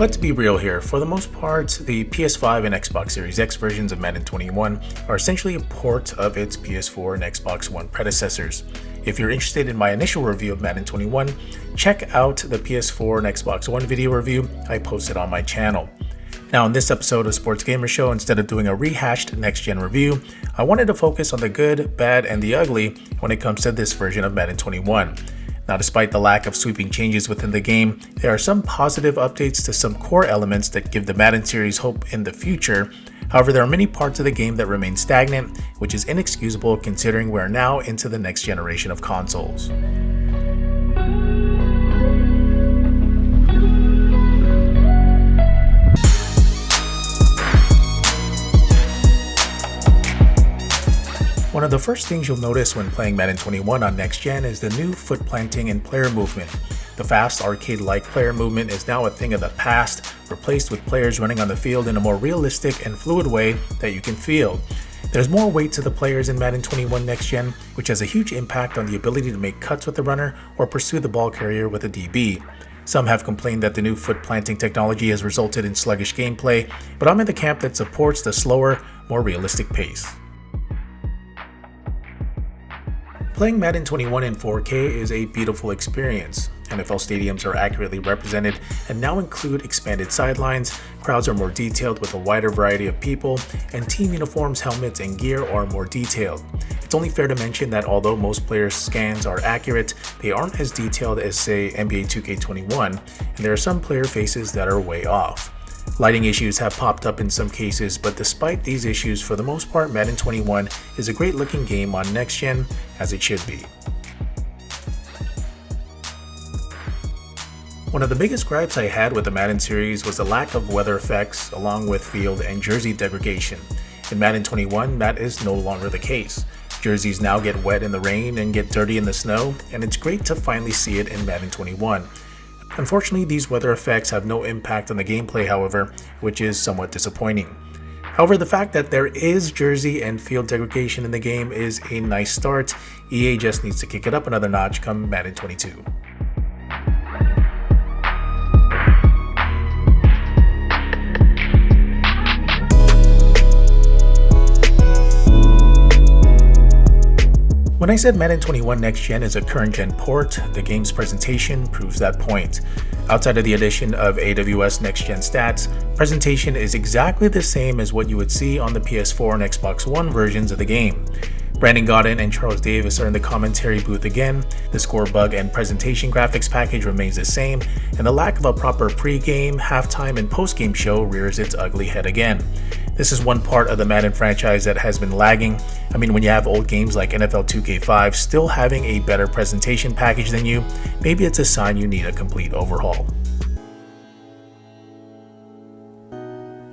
Let's be real here. For the most part, the PS5 and Xbox Series X versions of Madden 21 are essentially a port of its PS4 and Xbox One predecessors. If you're interested in my initial review of Madden 21, check out the PS4 and Xbox One video review I posted on my channel. Now in this episode of Sports Gamer Show, instead of doing a rehashed next-gen review, I wanted to focus on the good, bad, and the ugly when it comes to this version of Madden 21. Now, despite the lack of sweeping changes within the game, there are some positive updates to some core elements that give the Madden series hope in the future. However, there are many parts of the game that remain stagnant, which is inexcusable considering we are now into the next generation of consoles. One of the first things you'll notice when playing Madden 21 on Next Gen is the new foot planting and player movement. The fast arcade-like player movement is now a thing of the past, replaced with players running on the field in a more realistic and fluid way that you can feel. There's more weight to the players in Madden 21 Next Gen, which has a huge impact on the ability to make cuts with the runner or pursue the ball carrier with a DB. Some have complained that the new foot planting technology has resulted in sluggish gameplay, but I'm in the camp that supports the slower, more realistic pace. Playing Madden 21 in 4K is a beautiful experience. NFL stadiums are accurately represented and now include expanded sidelines, crowds are more detailed with a wider variety of people, and team uniforms, helmets, and gear are more detailed. It's only fair to mention that although most players' scans are accurate, they aren't as detailed as, say, NBA 2K21, and there are some player faces that are way off. Lighting issues have popped up in some cases, but despite these issues, for the most part, Madden 21 is a great looking game on Next Gen, as it should be. One of the biggest gripes I had with the Madden series was the lack of weather effects, along with field and jersey degradation. In Madden 21, that is no longer the case. Jerseys now get wet in the rain and get dirty in the snow, and it's great to finally see it in Madden 21. Unfortunately, these weather effects have no impact on the gameplay, however, which is somewhat disappointing. However, the fact that there is jersey and field degradation in the game is a nice start. EA just needs to kick it up another notch come Madden 22. When I said Madden 21 Next Gen is a current gen port, the game's presentation proves that point. Outside of the addition of AWS Next Gen stats, presentation is exactly the same as what you would see on the PS4 and Xbox One versions of the game. Brandon Godden and Charles Davis are in the commentary booth again, the score bug and presentation graphics package remains the same, and the lack of a proper pre-game, halftime, and post-game show rears its ugly head again. This is one part of the Madden franchise that has been lagging. I mean, when you have old games like NFL 2K5 still having a better presentation package than you, maybe it's a sign you need a complete overhaul.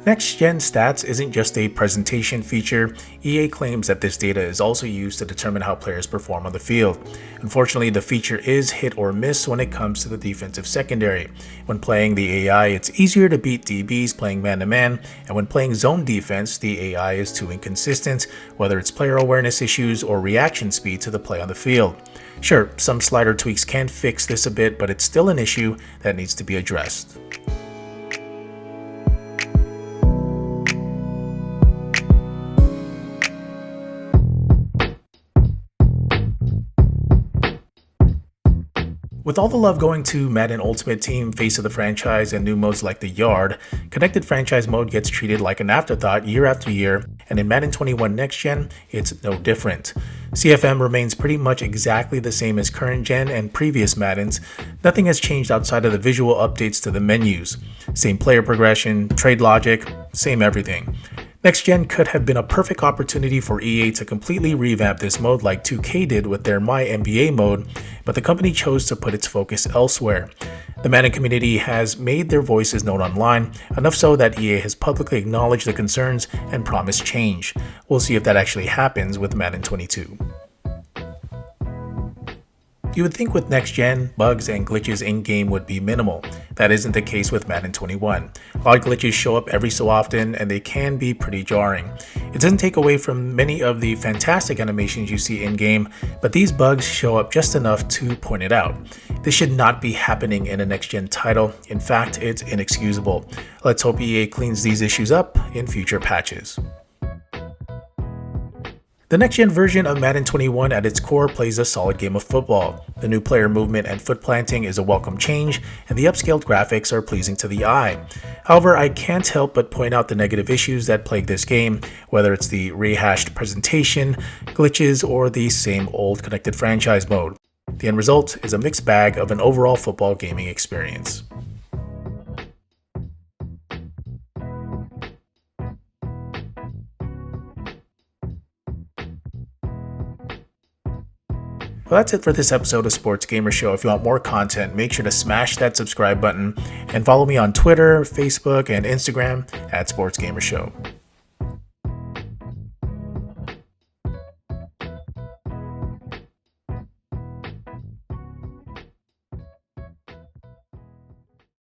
Next Gen Stats isn't just a presentation feature. EA claims that this data is also used to determine how players perform on the field. Unfortunately, the feature is hit or miss when it comes to the defensive secondary. When playing the AI, it's easier to beat DBs playing man-to-man, and when playing zone defense, the AI is too inconsistent, whether it's player awareness issues or reaction speed to the play on the field. Sure, some slider tweaks can fix this a bit, but it's still an issue that needs to be addressed. With all the love going to Madden Ultimate Team, face of the franchise, and new modes like the Yard, Connected Franchise Mode gets treated like an afterthought year after year, and in Madden 21 Next Gen, it's no different. CFM remains pretty much exactly the same as current gen and previous Maddens. Nothing has changed outside of the visual updates to the menus. Same player progression, trade logic, same everything. Next Gen could have been a perfect opportunity for EA to completely revamp this mode like 2K did with their My NBA mode, but the company chose to put its focus elsewhere. The Madden community has made their voices known online, enough so that EA has publicly acknowledged the concerns and promised change. We'll see if that actually happens with Madden 22. You would think with next gen, bugs and glitches in-game would be minimal. That isn't the case with Madden 21. Odd glitches show up every so often and they can be pretty jarring. It doesn't take away from many of the fantastic animations you see in-game, but these bugs show up just enough to point it out. This should not be happening in a next-gen title. In fact, it's inexcusable. Let's hope EA cleans these issues up in future patches. The next-gen version of Madden 21 at its core plays a solid game of football. The new player movement and foot planting is a welcome change, and the upscaled graphics are pleasing to the eye. However, I can't help but point out the negative issues that plague this game, whether it's the rehashed presentation, glitches, or the same old connected franchise mode. The end result is a mixed bag of an overall football gaming experience. Well, that's it for this episode of Sports Gamer Show. If you want more content, make sure to smash that subscribe button and follow me on Twitter, Facebook, and Instagram at Sports Gamer Show.